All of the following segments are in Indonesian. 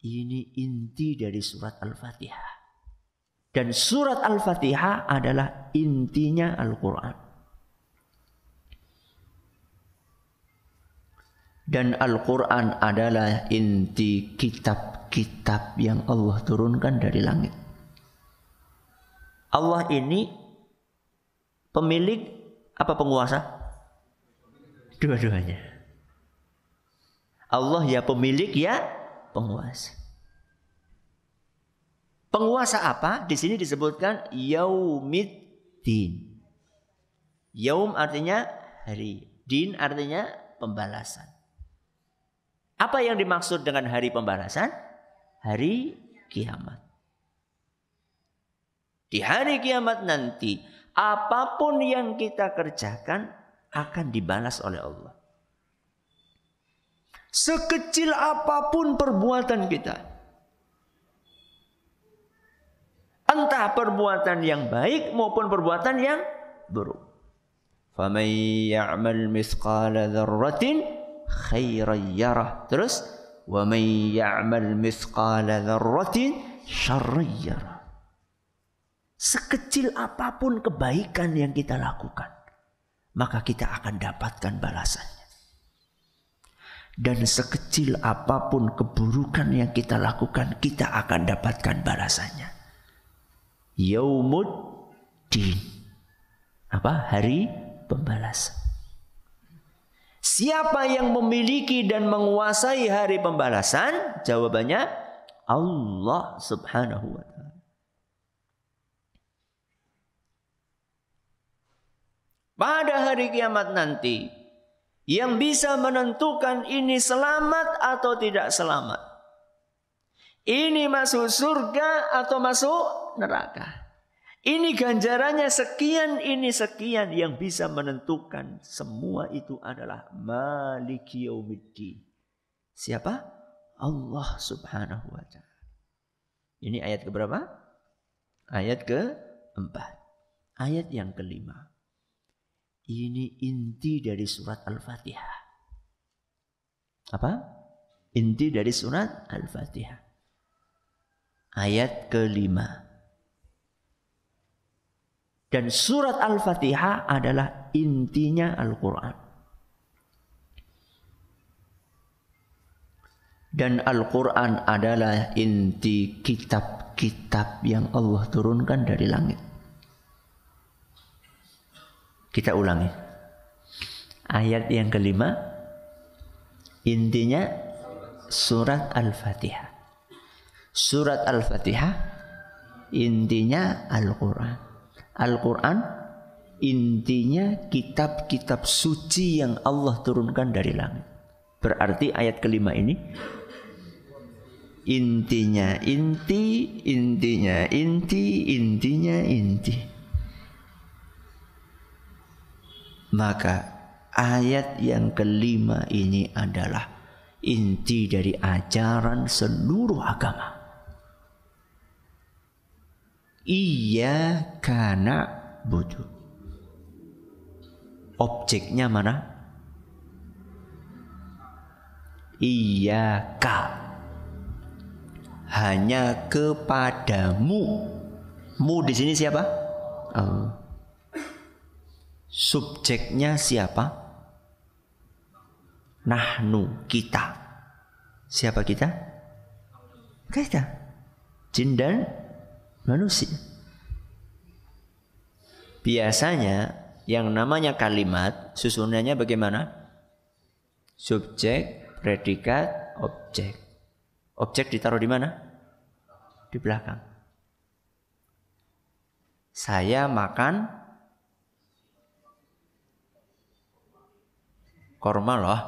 Ini inti dari surat Al-Fatihah. Dan surat Al-Fatihah adalah intinya Al-Quran. Dan Al-Quran adalah inti kitab-kitab yang Allah turunkan dari langit. Allah ini pemilik apa penguasa? Dua-duanya. Allah ya pemilik ya penguasa. Penguasa apa? Di sini disebutkan Yaumiddin. Yaum artinya hari, din artinya pembalasan. Apa yang dimaksud dengan hari pembalasan? Hari kiamat. Di hari kiamat nanti, apapun yang kita kerjakan akan dibalas oleh Allah. Sekecil apapun perbuatan kita. Entah perbuatan yang baik maupun perbuatan yang buruk. فَمَنْ يَعْمَلْ مِثْقَالَ ذَرَّةٍ خَيْرًا يَرَهُ. Terus وَمَنْ يَعْمَلْ مِثْقَالَ ذَرَّةٍ شَرًّا يَرَهُ. Sekecil apapun kebaikan yang kita lakukan, maka kita akan dapatkan balasannya. Dan sekecil apapun keburukan yang kita lakukan, kita akan dapatkan balasannya. Yaumuddin. Apa? Hari pembalasan. Siapa yang memiliki dan menguasai hari pembalasan? Jawabannya Allah Subhanahu wa ta'ala. Pada hari kiamat nanti, yang bisa menentukan ini selamat atau tidak selamat, ini masuk surga atau masuk neraka, ini ganjarannya sekian, ini sekian, yang bisa menentukan semua itu adalah Maliki Yaumiddin. Siapa? Allah Subhanahu wa ta'ala. Ini ayat keberapa? Ayat keempat. Ayat yang kelima. Ini inti dari surat Al-Fatihah. Apa? Inti dari surat Al-Fatihah. Ayat kelima. Dan surat Al-Fatihah adalah intinya Al-Quran. Dan Al-Quran adalah inti kitab-kitab yang Allah turunkan dari langit. Kita ulangi. Ayat yang kelima, intinya surat Al-Fatihah. Surat Al-Fatihah intinya Al-Quran. Al-Quran intinya kitab-kitab suci yang Allah turunkan dari langit. Berarti ayat kelima ini intinya inti, intinya inti, intinya inti. Maka ayat yang kelima ini adalah inti dari ajaran seluruh agama. Iyyaka na'budu. Objeknya mana? Iyyaka. Hanya kepadamu. Mu di sini siapa? Allah. Subjeknya siapa? Nahnu, kita. Siapa kita? Kita. Jin dan manusia. Biasanya yang namanya kalimat susunannya bagaimana? Subjek, predikat, objek. Objek ditaruh di mana? Di belakang. Saya makan korma loh.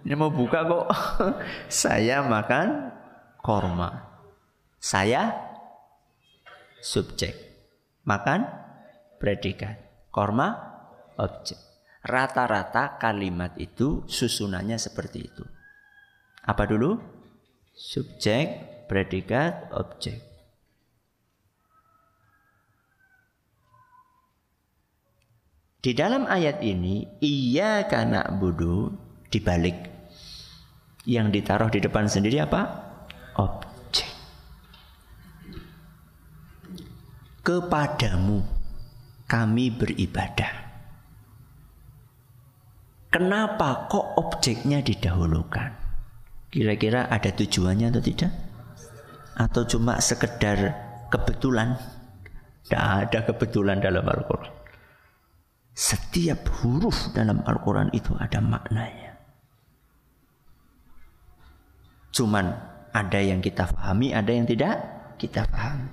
Ini mau buka kok. Saya makan korma. Saya subjek. Makan predikat. Korma objek. Rata-rata kalimat itu susunannya seperti itu. Apa dulu? Subjek, predikat, objek. Di dalam ayat ini, iyyaka na'budu dibalik. Yang ditaruh di depan sendiri apa? objek. Kepadamu kami beribadah. Kenapa kok objeknya didahulukan? Kira-kira ada tujuannya atau tidak? Atau cuma sekedar kebetulan? Tidak ada kebetulan dalam Al-Quran. Setiap huruf dalam Al-Quran itu ada maknanya. Cuman ada yang kita pahami, ada yang tidak kita pahami.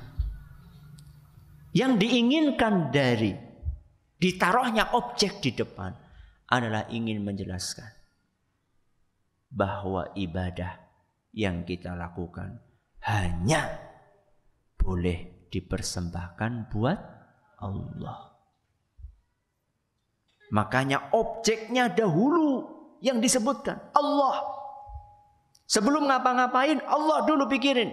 Yang diinginkan dari ditaruhnya objek di depan adalah ingin menjelaskan bahwa ibadah yang kita lakukan hanya boleh dipersembahkan buat Allah. Makanya objeknya dahulu yang disebutkan Allah. Sebelum ngapa-ngapain Allah dulu pikirin.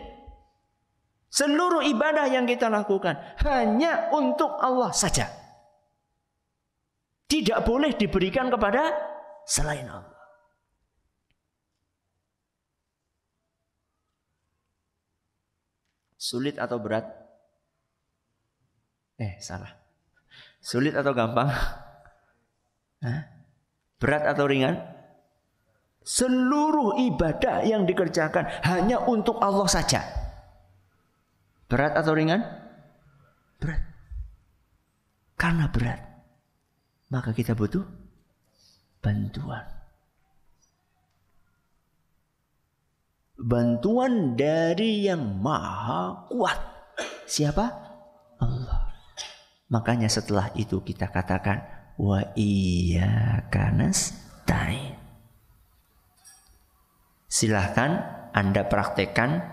Seluruh ibadah yang kita lakukan hanya untuk Allah saja. Tidak boleh diberikan kepada selain Allah. Sulit atau berat? Salah. Sulit atau gampang? Berat atau ringan? Seluruh ibadah yang dikerjakan hanya untuk Allah saja. Berat atau ringan? Berat. Karena berat, maka kita butuh bantuan. Bantuan dari yang maha kuat. Siapa? Allah. Makanya setelah itu kita katakan wa iyyaka nasta'in. Silahkan Anda praktekkan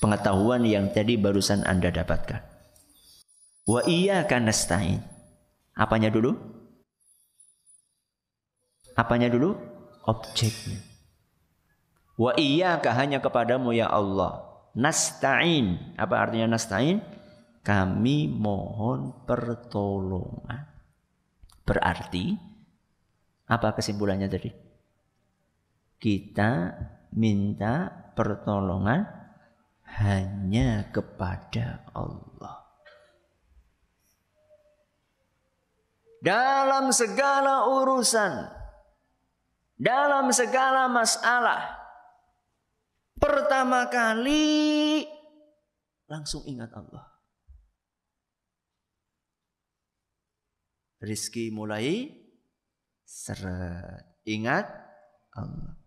pengetahuan yang tadi barusan Anda dapatkan. Wa iyyaka nasta'in. Apanya dulu? Apanya dulu? Objeknya. Wa iyyaka, hanya kepadamu ya Allah. Nasta'in. Apa artinya nasta'in? Kami mohon pertolongan. Berarti apa kesimpulannya tadi? Kita minta pertolongan hanya kepada Allah. Dalam segala urusan, dalam segala masalah, pertama kali langsung ingat Allah. Rizki mulai seret, ingat Allah.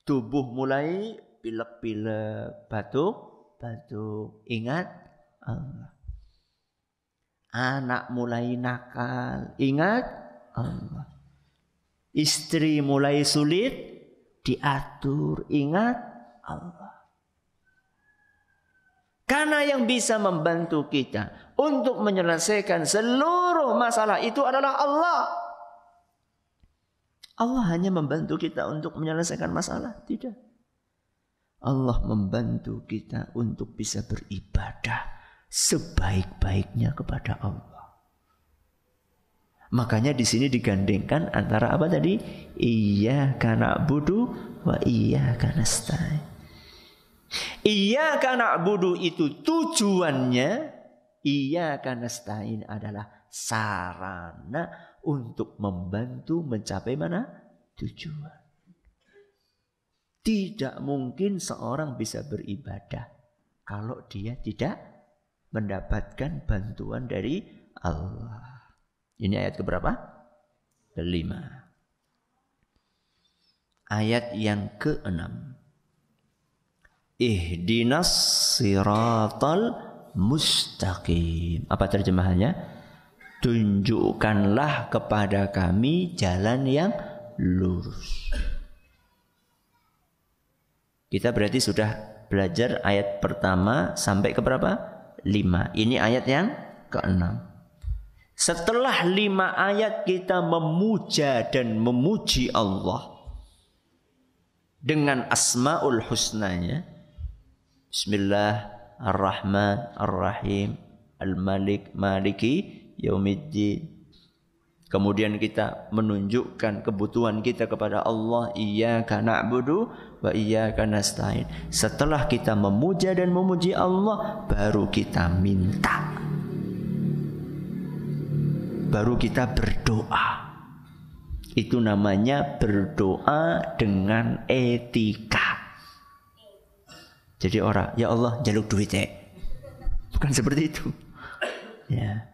Tubuh mulai pilek-pilek, batuk-batuk, ingat Allah. Anak mulai nakal, ingat Allah. Istri mulai sulit diatur, ingat Allah. Karena yang bisa membantu kita untuk menyelesaikan seluruh masalah itu adalah Allah. Allah hanya membantu kita untuk menyelesaikan masalah? Tidak. Allah membantu kita untuk bisa beribadah sebaik-baiknya kepada Allah. Makanya di sini digandengkan antara apa tadi? Iyyaka na'budu wa iyyaka nasta'in. Iyyaka na'budu itu tujuannya, iyyaka nasta'in adalah sarana untuk membantu mencapai mana? Tujuan. Tidak mungkin seorang bisa beribadah kalau dia tidak mendapatkan bantuan dari Allah. Ini ayat keberapa? Kelima. Ayat yang keenam. Ihdinas siratal mustaqim. Apa terjemahannya? Tunjukkanlah kepada kami jalan yang lurus. Kita berarti sudah belajar ayat pertama sampai ke berapa? 5. Ini ayat yang ke-6. Setelah 5 ayat kita memuja dan memuji Allah dengan asmaul husnanya. Bismillahirrahmanirrahim. Al-Malik Maliki Yaumiddin. Kemudian kita menunjukkan kebutuhan kita kepada Allah. Iyyaka na'budu wa iyyaka nasta'in. Setelah kita memuja dan memuji Allah, baru kita minta. Baru kita berdoa. Itu namanya berdoa dengan etika. Jadi orang, ya Allah jaluk duit ya. Bukan seperti itu. Ya.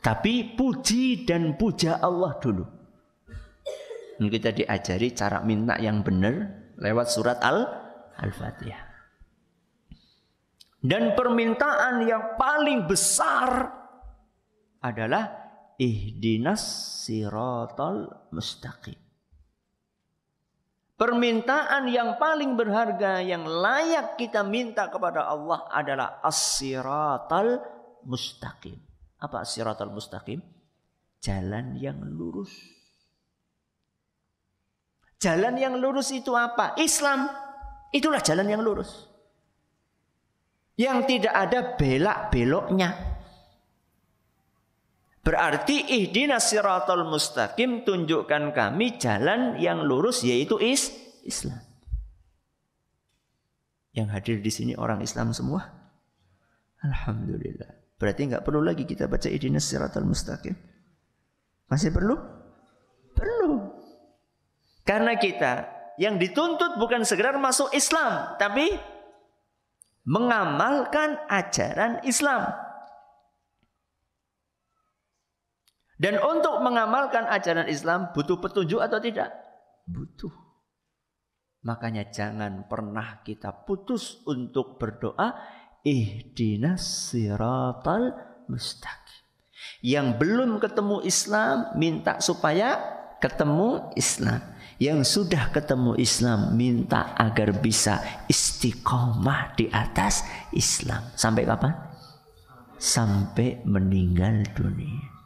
Tapi puji dan puja Allah dulu. Ini kita diajari cara minta yang benar lewat surat Al-Fatihah. Dan permintaan yang paling besar adalah ihdinas siratal mustaqim. Permintaan yang paling berharga yang layak kita minta kepada Allah adalah as-siratal mustaqim. Apa as-siratal mustaqim? Jalan yang lurus. Jalan yang lurus itu apa? Islam. Itulah jalan yang lurus. Yang tidak ada belak-beloknya. Berarti ihdinas siratal mustaqim, tunjukkan kami jalan yang lurus, yaitu Islam. Yang hadir di sini orang Islam semua? Alhamdulillah. Berarti enggak perlu lagi kita baca ihdinas siratal mustaqim. Masih perlu? Perlu. Karena kita yang dituntut bukan sekedar masuk Islam, tapi mengamalkan ajaran Islam. Dan untuk mengamalkan ajaran Islam butuh petunjuk atau tidak? Butuh. Makanya jangan pernah kita putus untuk berdoa ihdinas siratal mustaqim. Yang belum ketemu Islam minta supaya ketemu Islam. Yang sudah ketemu Islam minta agar bisa istiqomah di atas Islam. Sampai kapan? Sampai meninggal dunia.